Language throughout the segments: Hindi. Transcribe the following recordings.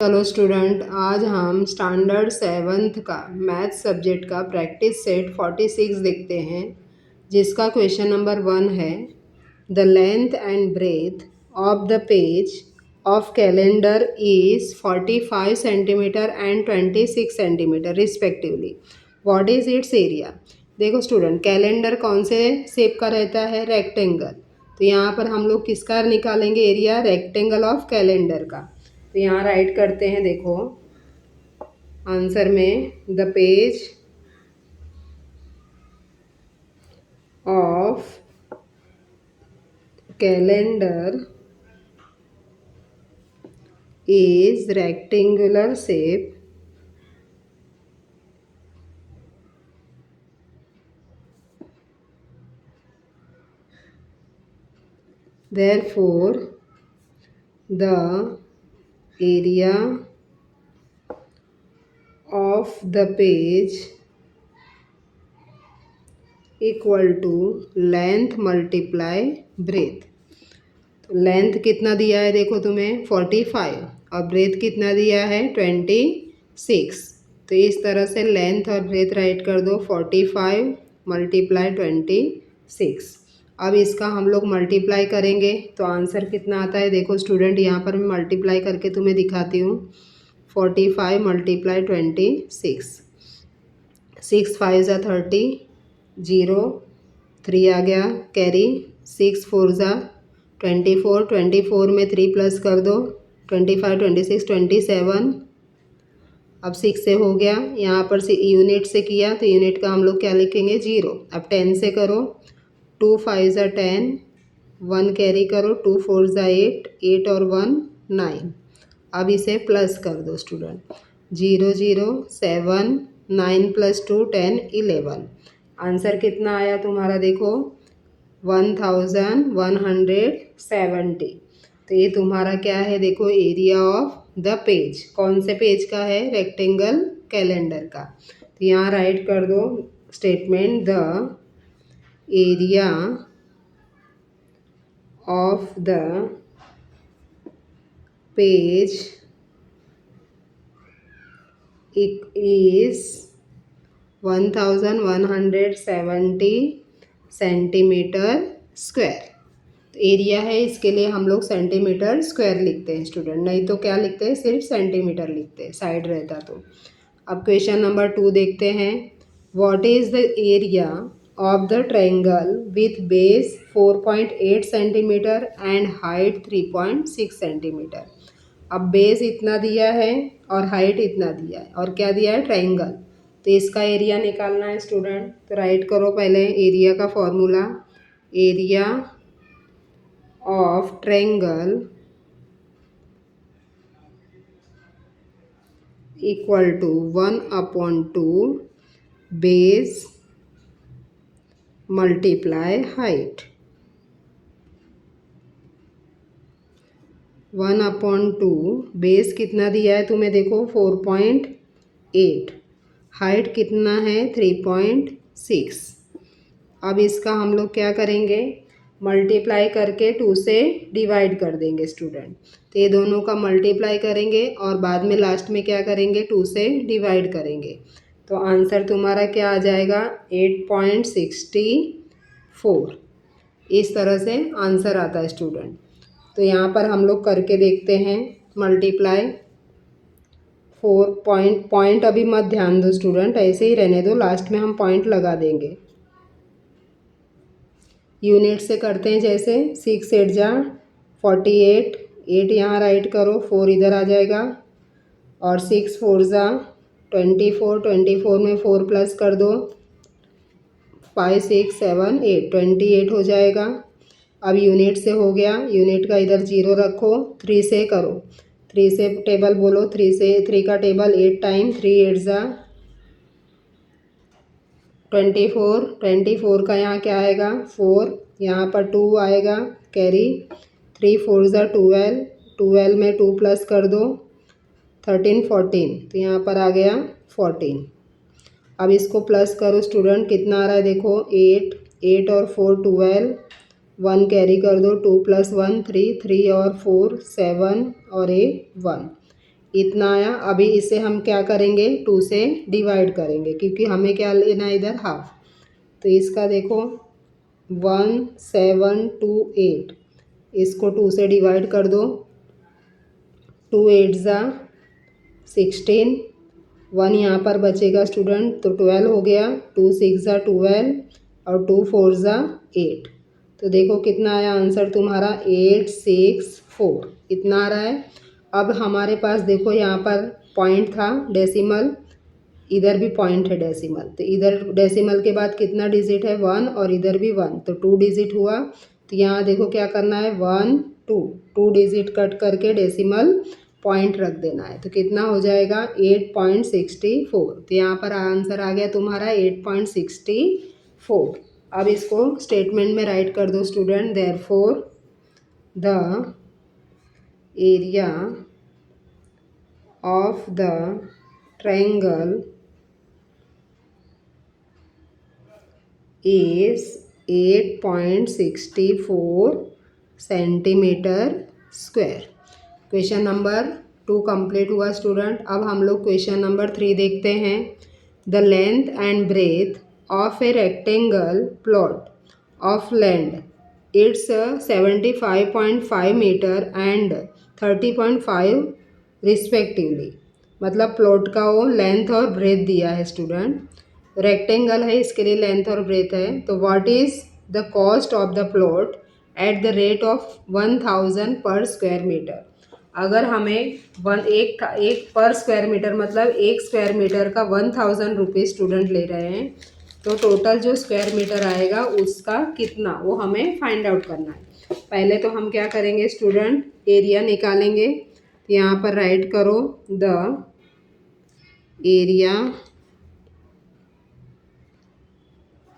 चलो स्टूडेंट, आज हम स्टैंडर्ड 7th का मैथ सब्जेक्ट का प्रैक्टिस सेट 46 देखते हैं, जिसका क्वेश्चन नंबर 1 है the length and breadth of the page of calendar is 45 centimetre and 26 centimetre respectively. What is its area. देखो स्टूडेंट, कैलेंडर कौन से शेप का रहता है? रेक्टेंगल। तो यहाँ पर हम लोग किसका निकालेंगे एरिया? रेक्टेंगल ऑफ कैलेंडर का। तो यहाँ राइट करते हैं, देखो आंसर में the page of calendar is rectangular shape therefore the area of the page equal to length multiply breadth. तो लेंथ कितना दिया है देखो तुम्हें 45 और ब्रेथ कितना दिया है 26। तो इस तरह से लेंथ और ब्रेथ राइट कर दो 45 मल्टीप्लाई 26। अब इसका हम लोग मल्टीप्लाई करेंगे तो आंसर कितना आता है देखो स्टूडेंट, यहाँ पर मैं मल्टीप्लाई करके तुम्हें दिखाती हूँ। 45 मल्टीप्लाई 26, 6 5 ज़ा 30, 0 3 आ गया कैरी, 6 4 ज़ा 24, 24 में 3 प्लस कर दो 25 26 27। अब 6 से हो गया, यहाँ पर से यूनिट से किया तो यूनिट का हम लोग क्या लिखेंगे 0। अब 10 से करो, 2 5 ज़ा 10, 1 कैरी करो, 2 4 ज़ा 8, 8 और 1 9। अब इसे प्लस कर दो स्टूडेंट, 0 0 7 9 प्लस 2 10 11। आंसर कितना आया तुम्हारा देखो 1170। तो ये तुम्हारा क्या है देखो एरिया ऑफ द पेज। कौन से पेज का है? रेक्टेंगल कैलेंडर का। तो यहाँ राइट कर दो statement the area of the page is 1170 centimetre square. तो एरिया है, इसके लिए हम लोग सेंटीमीटर स्क्वायर लिखते हैं स्टूडेंट, नहीं तो क्या लिखते हैं? सिर्फ सेंटीमीटर लिखते हैं, साइड रहता तो। अब क्वेश्चन नंबर 2 देखते हैं। What is the area of the triangle with base 4.8 centimetre and height 3.6 centimetre. अब बेस इतना दिया है और हाइट इतना दिया है और क्या दिया है? ट्रायंगल। तो इसका एरिया निकालना है स्टूडेंट। तो राइट करो पहले एरिया का formula, area of triangle equal to 1/2 base multiply height. 1/2 base कितना दिया है तुम्हें देखो 4.8, हाइट कितना है 3.6। अब इसका हम लोग क्या करेंगे? मल्टीप्लाई करके 2 से डिवाइड कर देंगे स्टूडेंट। तो ये दोनों का मल्टीप्लाई करेंगे और बाद में लास्ट में क्या करेंगे? 2 से डिवाइड करेंगे। तो आंसर तुम्हारा क्या आ जाएगा? 8.64। इस तरह से आंसर आता है स्टूडेंट। तो यहाँ पर हम लोग करके देखते हैं मल्टीप्लाई। 4 पॉइंट अभी मत ध्यान दो स्टूडेंट, ऐसे ही रहने दो, लास्ट में हम पॉइंट लगा देंगे। यूनिट से करते हैं जैसे 6 8 जा 48, 8 यहाँ राइट करो, 4 इधर आ जाएगा और 6 4 जा 24, 24 में 4 प्लस कर दो 5 6 7 8, 28 हो जाएगा। अब यूनिट से हो गया, यूनिट का इधर 0 रखो, 3 से करो, 3 से टेबल बोलो, 3 से 3 का टेबल 8 टाइम, 3 8 ज़ा 24, 24 का यहाँ क्या आएगा 4, यहाँ पर 2 आएगा कैरी, 3 4 ज़ा 12, 12 में 2 प्लस कर दो 13 14, तो यहाँ पर आ गया 14। अब इसको प्लस करो स्टूडेंट, कितना आ रहा है देखो 8, 8 और 4 12, 1 कैरी कर दो, 2 + 1 3, 3 और 4 7 और 1 1। इतना आया। अभी इसे हम क्या करेंगे, 2 से डिवाइड करेंगे क्योंकि हमें क्या लेना है इधर हाफ। तो इसका देखो 1728, इसको 2 से डिवाइड कर दो। 2 8 ज़ा 16, 1 यहाँ पर बचेगा स्टूडेंट, तो 12 हो गया। 2 6 ज़ा 12 और 2 4 ज़ा 8। तो देखो कितना आया आंसर तुम्हारा, 864 इतना आ रहा है। अब हमारे पास देखो यहाँ पर पॉइंट था डेसिमल, इधर भी पॉइंट है डेसिमल, तो इधर डेसिमल के बाद कितना डिजिट है 1 और इधर भी 1, तो 2 डिजिट हुआ। तो यहाँ देखो क्या करना है 1 2, 2 डिजिट कट करके डेसिमल पॉइंट रख देना है। तो कितना हो जाएगा 8.64। तो यहाँ पर आंसर आ गया तुम्हारा 8.64। अब इसको स्टेटमेंट में राइट कर दो student, therefore the area of the triangle is 8.64 centimetre square. Question number 2 complete हुआ स्टूडेंट। अब हम लोग क्वेश्चन नंबर 3 देखते हैं। The length and breadth of a rectangle plot of land it's 75.5 metre and 30.5 respectively. मतलब प्लॉट का वो लेंथ और ब्रेथ दिया है स्टूडेंट। रेक्टेंगल है, इसके लिए लेंथ और ब्रेथ है। तो what is the cost of the plot at the rate of 1000 पर स्क्वायर मीटर। अगर हमें एक पर स्क्वायर मीटर मतलब एक स्क्वायर मीटर का 1000 रुपीज़ स्टूडेंट ले रहे हैं, तो टोटल जो स्क्वायर मीटर आएगा उसका कितना, वो हमें फाइंड आउट करना है। पहले तो हम क्या करेंगे स्टूडेंट, एरिया निकालेंगे। यहाँ पर राइट करो the area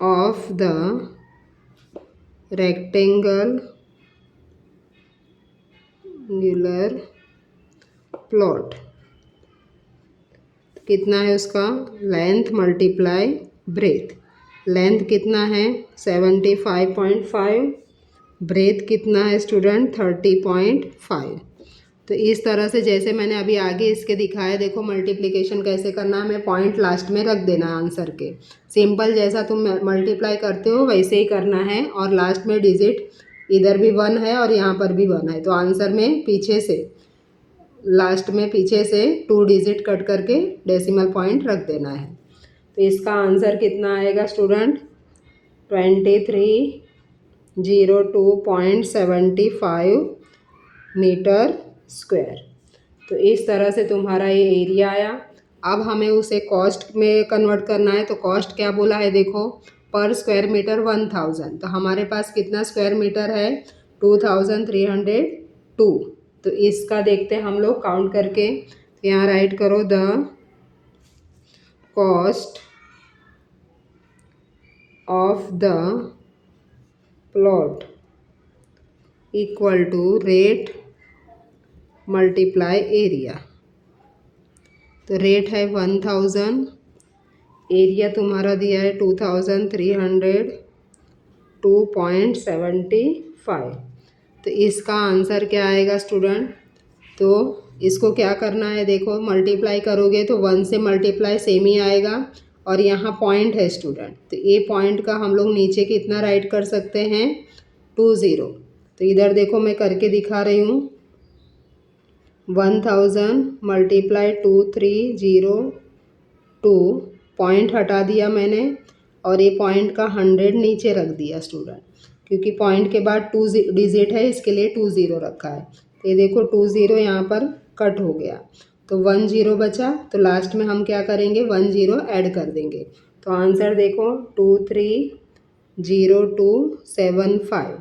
of the rectangular plot कितना है उसका, लेंथ मल्टीप्लाई ब्रेथ। लेंथ कितना है 75.5, ब्रेथ कितना है स्टूडेंट 30.5। तो इस तरह से जैसे मैंने अभी आगे इसके दिखाया, देखो मल्टीप्लिकेशन कैसे करना है, हमें पॉइंट लास्ट में रख देना है आंसर के। सिंपल जैसा तुम मल्टीप्लाई करते हो वैसे ही करना है, और लास्ट में डिजिट इधर भी 1 है और यहाँ पर भी 1 है, तो आंसर में पीछे से लास्ट में पीछे से 2 डिजिट कट करके डेसिमल पॉइंट रख देना है। तो इसका आंसर कितना आएगा स्टूडेंट 2302.75 मीटर स्क्वायर। तो इस तरह से तुम्हारा ये एरिया आया। अब हमें उसे कॉस्ट में कन्वर्ट करना है। तो कॉस्ट क्या बोला है देखो, पर स्क्वायर मीटर 1000, तो हमारे पास कितना स्क्वायर मीटर है 2302। तो इसका देखते हैं हम लोग काउंट करके। तो यहाँ राइट करो the cost of the plot equal to rate multiply area. तो रेट है 1000, एरिया तुम्हारा दिया है 2302.75। तो इसका आंसर क्या आएगा स्टूडेंट, तो इसको क्या करना है देखो, मल्टीप्लाई करोगे तो 1 से मल्टीप्लाई सेम ही आएगा, और यहाँ पॉइंट है स्टूडेंट, तो ये पॉइंट का हम लोग नीचे कितना राइट कर सकते हैं 20। तो इधर देखो मैं करके दिखा रही हूँ, 1000 मल्टीप्लाई 2302, पॉइंट हटा दिया मैंने और ये पॉइंट का 100 नीचे रख दिया स्टूडेंट, क्योंकि पॉइंट के बाद 2 डिजिट है इसके लिए 20 रखा है। तो ये देखो 20 यहाँ पर कट हो गया, तो 10 बचा, तो लास्ट में हम क्या करेंगे 10 ऐड कर देंगे। तो आंसर देखो 230275,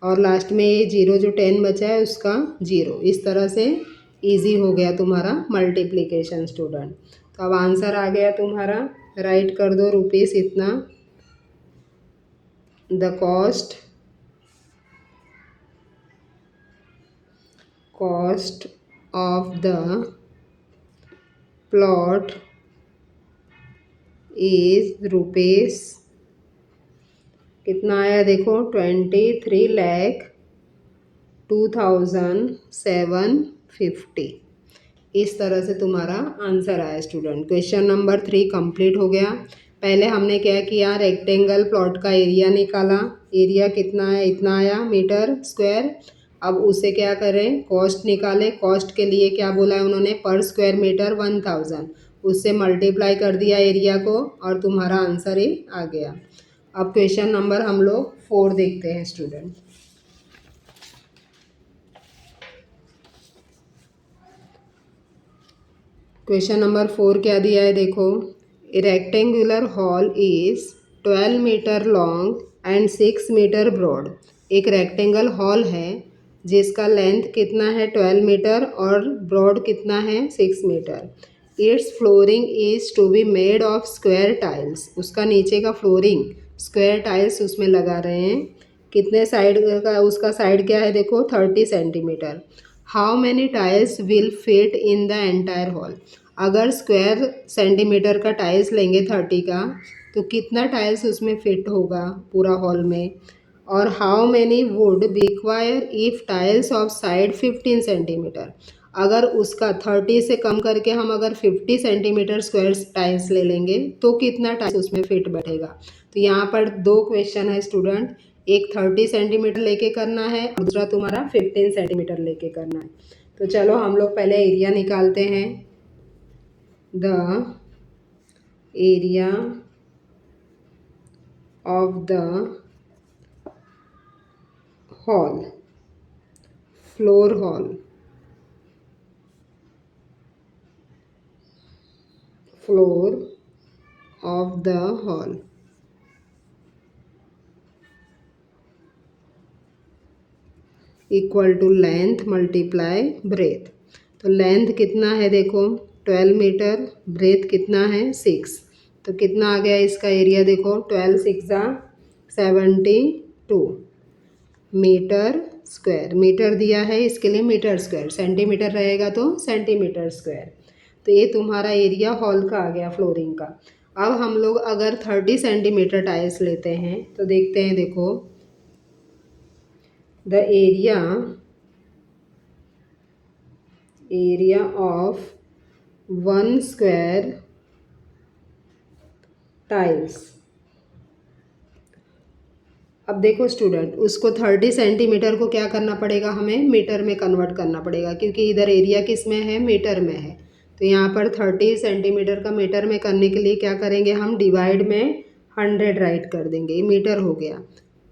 और लास्ट में ये 0 जो 10 बचा है उसका 0। इस तरह से इजी हो गया तुम्हारा मल्टीप्लिकेशन स्टूडेंट। तो अब आंसर आ गया तुम्हारा, राइट कर दो रुपीस इतना। The cost of the plot is rupees, कितना आया देखो 23,02,750। इस तरह से तुम्हारा आंसर आया स्टूडेंट। क्वेश्चन नंबर 3 कंप्लीट हो गया। पहले हमने क्या किया, रेक्टेंगल प्लॉट का एरिया निकाला। एरिया कितना है, इतना आया मीटर स्क्वायर। अब उसे क्या करें, कॉस्ट निकाले। कॉस्ट के लिए क्या बोला है उन्होंने, पर स्क्वायर मीटर 1000। उससे मल्टीप्लाई कर दिया एरिया को और तुम्हारा आंसर ही आ गया। अब क्वेश्चन नंबर हम लोग 4 देखते हैं स्टूडेंट। क्वेश्चन नंबर 4 क्या दिया है देखो, a rectangular hall is 12 metre long and 6 metre broad. एक रेक्टेंगल हॉल है जिसका लेंथ कितना है 12 मीटर और ब्रॉड कितना है 6 metre. Its flooring is to be made of square tiles. उसका नीचे का फ्लोरिंग स्क्वायर टाइल्स उसमें लगा रहे हैं। कितने साइड का, उसका साइड क्या है देखो 30 centimetre. How many tiles will fit in the entire hall. अगर स्क्वायर सेंटीमीटर का टाइल्स लेंगे 30 का, तो कितना टाइल्स उसमें फिट होगा पूरा हॉल में। और how many would be require if tiles of side 15 centimetre. अगर उसका 30 से कम करके हम अगर 50 सेंटीमीटर स्क्वायर टाइल्स ले लेंगे तो कितना टाइल्स उसमें फिट बैठेगा। तो यहाँ पर 2 क्वेश्चन है स्टूडेंट, एक 30 सेंटीमीटर लेके करना है और दूसरा तुम्हारा 15 सेंटीमीटर लेके करना है। तो चलो हम लोग पहले एरिया निकालते हैं। The area of the hall, floor hall, floor of the hall equal to length multiply breadth. तो लेंथ कितना है देखो 12 मीटर, ब्रेथ कितना है 6। तो कितना आ गया इसका एरिया देखो, 12 6 72 मीटर स्क्वायर। मीटर दिया है इसके लिए मीटर स्क्वायर, सेंटीमीटर रहेगा तो सेंटीमीटर स्क्वायर। तो ये तुम्हारा एरिया हॉल का आ गया, फ्लोरिंग का। अब हम लोग अगर 30 सेंटीमीटर टाइल्स लेते हैं तो देखते हैं देखो, the area of 1 square tiles. अब देखो स्टूडेंट, उसको 30 सेंटीमीटर को क्या करना पड़ेगा, हमें मीटर में कन्वर्ट करना पड़ेगा, क्योंकि इधर एरिया किस में है, मीटर में है। तो यहाँ पर 30 सेंटीमीटर का मीटर में करने के लिए क्या करेंगे, हम डिवाइड में 100 राइट कर देंगे। ये मीटर हो गया,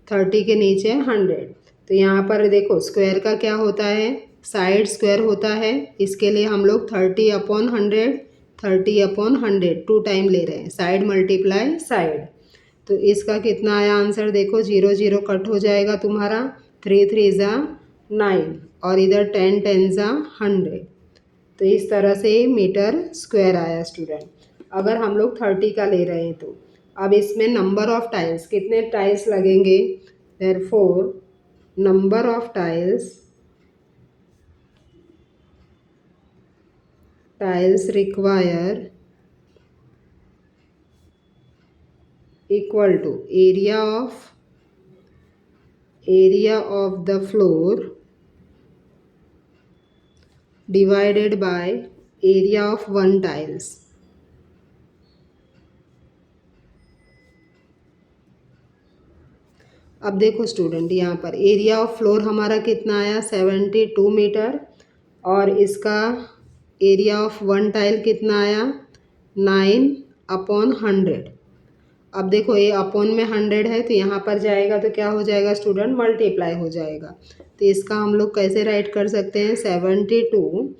30 के नीचे 100। तो यहाँ पर देखो स्क्वायर का क्या होता है, साइड स्क्वायर होता है। इसके लिए हम लोग 30/100, 30/100 2 टाइम ले रहे हैं, साइड मल्टीप्लाई साइड। तो इसका कितना आया आंसर देखो, 0 0 कट हो जाएगा तुम्हारा, 3 3 9 और इधर 10 10 100। तो इस तरह से मीटर स्क्वायर आया स्टूडेंट, अगर हम लोग 30 का ले रहे हैं तो। अब इसमें नंबर ऑफ टाइल्स, कितने टाइल्स लगेंगे, therefore number of tiles require equal to area of the floor divided by area of 1 tiles। अब देखो स्टूडेंट, यहाँ पर एरिया ऑफ फ्लोर हमारा कितना आया 72 मीटर और इसका एरिया ऑफ 1 टाइल कितना आया 9/100। अब देखो ये अपॉन में 100 है तो यहाँ पर जाएगा तो क्या हो जाएगा स्टूडेंट, मल्टीप्लाई हो जाएगा। तो इसका हम लोग कैसे राइट कर सकते हैं, 72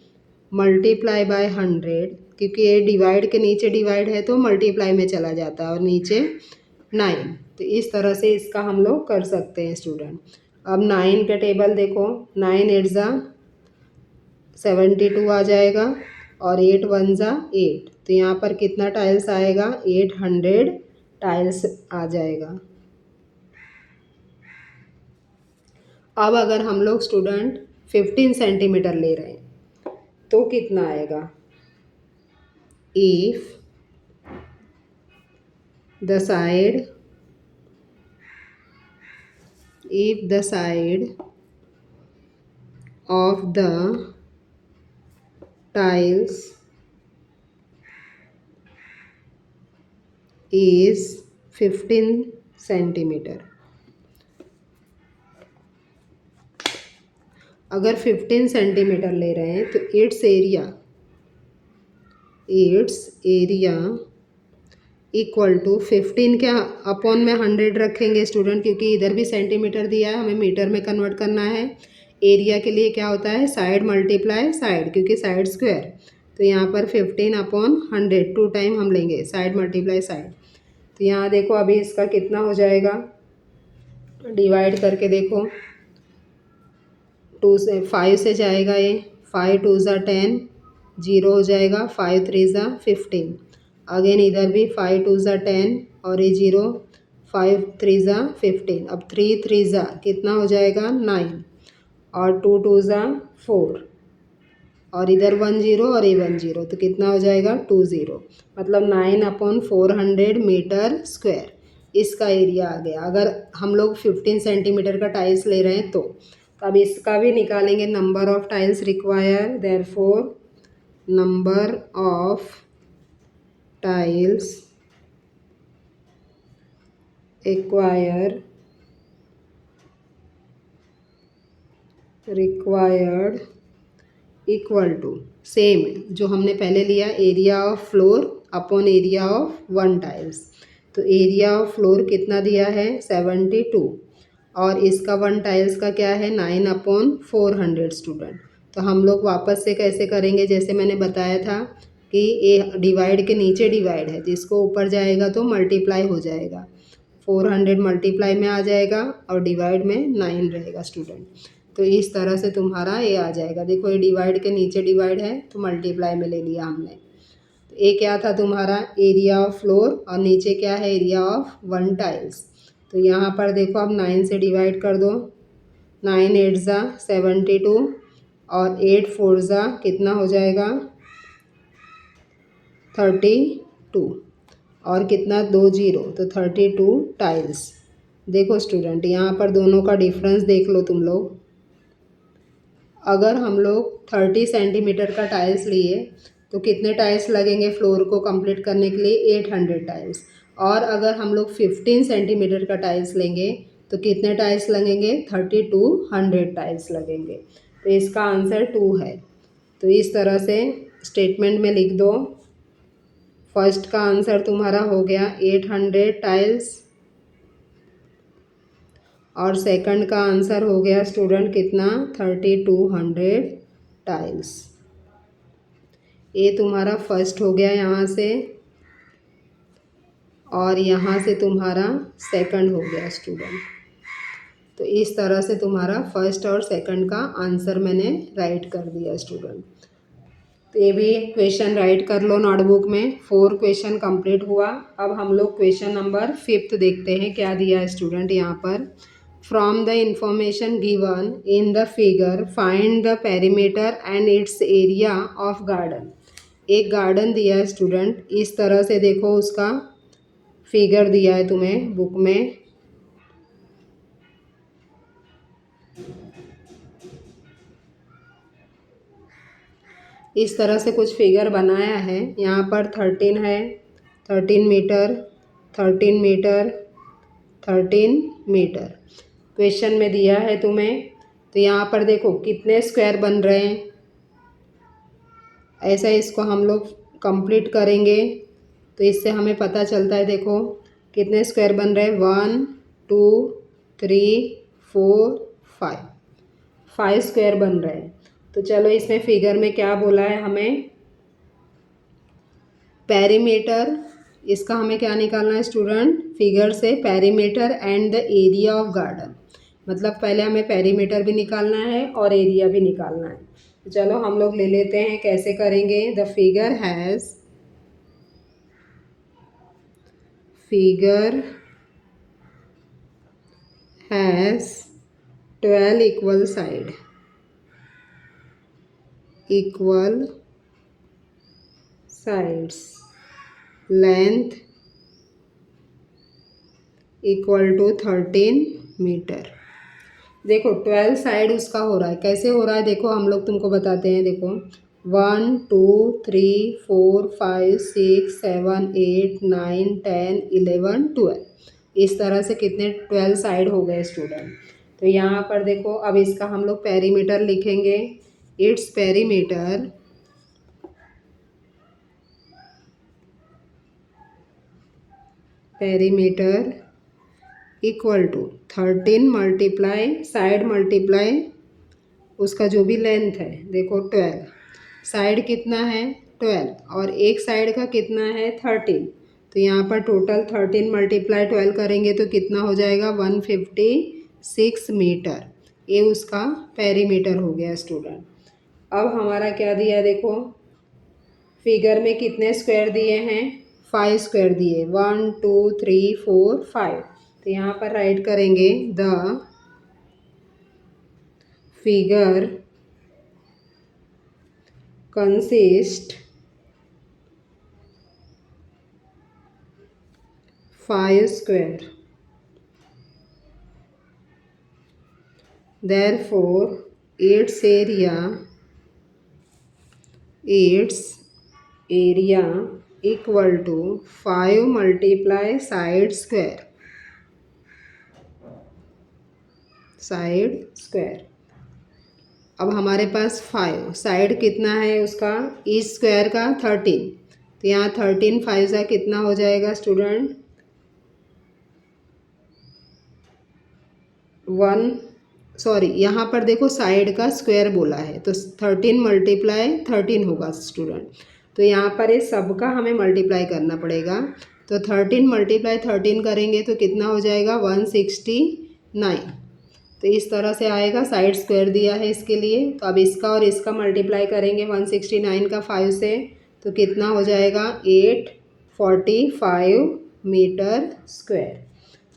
मल्टीप्लाई बाय 100, क्योंकि ये डिवाइड के नीचे डिवाइड है तो मल्टीप्लाई में चला जाता है और नीचे 9। तो इस तरह से इसका हम लोग कर सकते हैं स्टूडेंट। अब 9 का टेबल देखो, 9 8 72 आ जाएगा और 8 1 8। तो यहाँ पर कितना टाइल्स आएगा, 800 टाइल्स आ जाएगा। अब अगर हम लोग स्टूडेंट 15 सेंटीमीटर ले रहे हैं तो कितना आएगा, if the side of the tiles is 15 centimetre. अगर 15 सेंटीमीटर ले रहे हैं तो इट्स एरिया इक्वल टू 15 क्या अपॉन में 100 रखेंगे स्टूडेंट, क्योंकि इधर भी सेंटीमीटर दिया है, हमें मीटर में कन्वर्ट करना है। एरिया के लिए क्या होता है, साइड मल्टीप्लाई साइड, क्योंकि साइड स्क्वायर। तो यहाँ पर 15 अपॉन 100 2 टाइम हम लेंगे, साइड मल्टीप्लाई साइड। तो यहाँ देखो अभी इसका कितना हो जाएगा, डिवाइड करके देखो। 5 से जाएगा ये, 5 2 ज़ा 10, 0 हो जाएगा, 5 3 ज़ा 15। अगेन इधर भी 5 2 ज़ा 10 और ये 0, 5 3 ज़ा 15। अब 3 3 ज़ा कितना हो जाएगा 9 और 2 2 ज़ा 4 और इधर 1 0 और ये 1 0, तो कितना हो जाएगा 2 0, मतलब 9 अपॉन 400 मीटर स्क्वायर इसका एरिया आ गया। अगर हम लोग 15 सेंटीमीटर का टाइल्स ले रहे हैं तो अब इसका भी निकालेंगे, number of tiles require, therefore number of tiles required equal to same जो हमने पहले लिया, area of floor upon area of one tiles. तो एरिया ऑफ फ्लोर कितना दिया है 72 और इसका वन टाइल्स का क्या है 9 अपॉन 400 स्टूडेंट। तो हम लोग वापस से कैसे करेंगे, जैसे मैंने बताया था कि ये डिवाइड के नीचे डिवाइड है, जिसको ऊपर जाएगा तो मल्टीप्लाई हो जाएगा, 400 मल्टीप्लाई में आ जाएगा और डिवाइड में 9 रहेगा स्टूडेंट। तो इस तरह से तुम्हारा ये आ जाएगा। देखो ये डिवाइड के नीचे डिवाइड है तो मल्टीप्लाई में ले लिया हमने। तो ये क्या था तुम्हारा एरिया ऑफ फ्लोर और नीचे क्या है एरिया ऑफ वन टाइल्स। तो यहाँ पर देखो अब 9 से डिवाइड कर दो, 9 8 ज़ा 72 और 8 4 ज़ा कितना हो जाएगा 32 और कितना 2 0, तो 32 टाइल्स। देखो स्टूडेंट यहाँ पर दोनों का डिफरेंस देख लो तुम लोग। अगर हम लोग 30 सेंटीमीटर का टाइल्स लिए तो कितने टाइल्स लगेंगे फ्लोर को कंप्लीट करने के लिए 800 टाइल्स, और अगर हम लोग 15 सेंटीमीटर का टाइल्स लेंगे तो कितने टाइल्स लगेंगे 3200 टाइल्स लगेंगे। तो इसका आंसर 2 है। तो इस तरह से स्टेटमेंट में लिख दो। फर्स्ट का आंसर तुम्हारा हो गया 800 टाइल्स और सेकंड का आंसर हो गया स्टूडेंट कितना 3200 टाइल्स। ये तुम्हारा फर्स्ट हो गया यहाँ से और यहाँ से तुम्हारा सेकंड हो गया स्टूडेंट। तो इस तरह से तुम्हारा फर्स्ट और सेकंड का आंसर मैंने राइट कर दिया स्टूडेंट। तो ये भी क्वेश्चन राइट कर लो नोटबुक में। 4 क्वेश्चन कंप्लीट हुआ। अब हम लोग क्वेश्चन नंबर 5 देखते हैं क्या दिया है स्टूडेंट यहाँ पर। From the information given in the figure find the perimeter and it's area of garden. एक गार्डन दिया है स्टूडेंट, इस तरह से देखो उसका फिगर दिया है तुम्हें बुक में। इस तरह से कुछ फिगर बनाया है। यहाँ पर 13 है, 13 मीटर, 13 मीटर, 13 मीटर क्वेश्चन में दिया है तुम्हें। तो यहाँ पर देखो कितने स्क्वायर बन रहे हैं, ऐसा इसको हम लोग कंप्लीट करेंगे तो इससे हमें पता चलता है। देखो कितने स्क्वायर बन रहे हैं 1 2 3 4 5 स्क्वायर बन रहे हैं। तो चलो इसमें फिगर में क्या बोला है हमें, पेरीमीटर, इसका हमें क्या निकालना है स्टूडेंट फिगर से, perimeter and the area of garden. मतलब पहले हमें पेरीमीटर भी निकालना है और एरिया भी निकालना है। तो चलो हम लोग ले लेते हैं, कैसे करेंगे। The figure has 12 equal sides, length equal to 13 metre. देखो 12 साइड उसका हो रहा है, कैसे हो रहा है देखो हम लोग तुमको बताते हैं। देखो 1 2 3 4 5 6 7 8 9 10 11 12। इस तरह से कितने 12 साइड हो गए स्टूडेंट। तो यहाँ पर देखो, अब इसका हम लोग पेरीमीटर लिखेंगे। Its perimeter equal to 13 multiply side multiply उसका जो भी लेंथ है, देखो 12। साइड कितना है 12 और एक साइड का कितना है 13। तो यहाँ पर टोटल 13 मल्टीप्लाई 12 करेंगे तो कितना हो जाएगा 156 मीटर। ये उसका पेरीमीटर हो गया स्टूडेंट। अब हमारा क्या दिया है देखो, फिगर में कितने स्क्वायर दिए हैं 5 स्क्वायर दिए, 1 2 3 4 5। तो यहाँ पर राइट करेंगे the figure consist 5 square, therefore its area equal to 5 multiply side square। अब हमारे पास 5 साइड कितना है उसका ईच स्क्वायर का 13। तो यहाँ 13 5 का कितना हो जाएगा स्टूडेंट यहाँ पर देखो साइड का स्क्वायर बोला है तो 13 मल्टीप्लाई 13 होगा स्टूडेंट। तो यहाँ पर इस सब का हमें मल्टीप्लाई करना पड़ेगा। तो 13 मल्टीप्लाई 13 करेंगे तो कितना हो जाएगा 169। तो इस तरह से आएगा, साइड स्क्वायर दिया है इसके लिए। तो अब इसका और इसका मल्टीप्लाई करेंगे 169 का 5 से तो कितना हो जाएगा 845 मीटर स्क्वायर।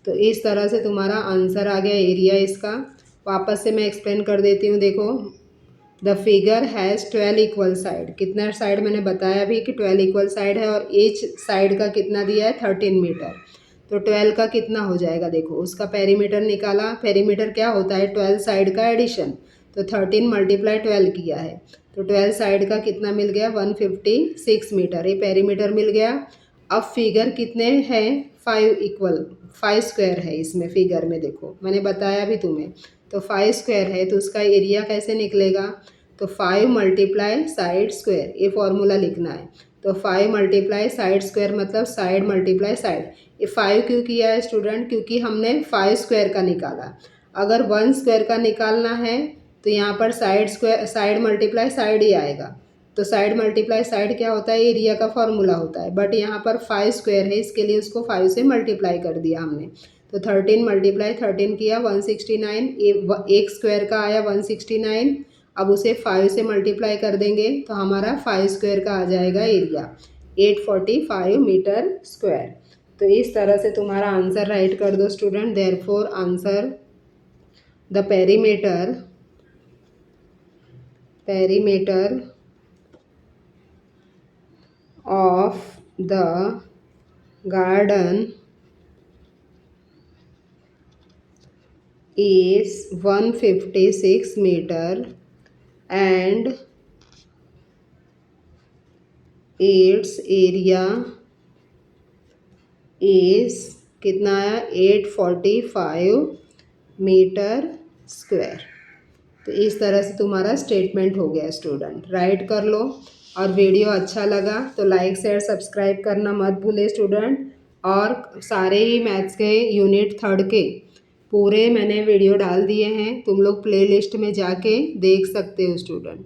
तो इस तरह से तुम्हारा आंसर आ गया एरिया इसका। वापस से मैं एक्सप्लेन कर देती हूँ। देखो, the figure has 12 equal side. कितना साइड मैंने बताया भी कि 12 इक्वल साइड है और ईच साइड का कितना दिया है 13 मीटर। तो 12 का कितना हो जाएगा, देखो उसका पेरीमीटर निकाला। पेरीमीटर क्या होता है 12 साइड का एडिशन। तो 13 मल्टीप्लाई 12 किया है तो 12 साइड का कितना मिल गया 156 मीटर। ये पेरीमीटर मिल गया। अब फिगर कितने हैं 5 स्क्वायर है इसमें फिगर में, देखो मैंने बताया भी तुम्हें। तो 5 स्क्वायर है तो उसका एरिया कैसे निकलेगा, तो 5 मल्टीप्लाई साइड स्क्वायर, ये फॉर्मूला लिखना है। तो 5 मल्टीप्लाई साइड स्क्वायर मतलब साइड मल्टीप्लाई साइड। ये 5 क्यों किया है स्टूडेंट, क्योंकि हमने 5 स्क्वायर का निकाला। अगर 1 स्क्वायर का निकालना है तो यहाँ पर साइड मल्टीप्लाई साइड ही आएगा। तो साइड मल्टीप्लाई साइड क्या होता है, एरिया का फॉर्मूला होता है। बट यहाँ पर 5 स्क्वायर है इसके लिए उसको 5 से मल्टीप्लाई कर दिया हमने। तो 13 मल्टीप्लाई 13 किया 169। एक स्क्वायर का आया 169। अब उसे 5 से मल्टीप्लाई कर देंगे तो हमारा 5 स्क्वायर का आ जाएगा एरिया 845 मीटर स्क्वायर। तो इस तरह से तुम्हारा आंसर राइट कर दो student. Therefore answer the perimeter of the garden is 156 meter and its area is कितना आया 845 मीटर स्क्वायर। तो इस तरह से तुम्हारा स्टेटमेंट हो गया स्टूडेंट। राइट कर लो। और वीडियो अच्छा लगा तो लाइक शेयर सब्सक्राइब करना मत भूले स्टूडेंट। और सारे ही मैथ्स के यूनिट 3 के पूरे मैंने वीडियो डाल दिए हैं, तुम लोग प्लेलिस्ट में जाके देख सकते हो स्टूडेंट।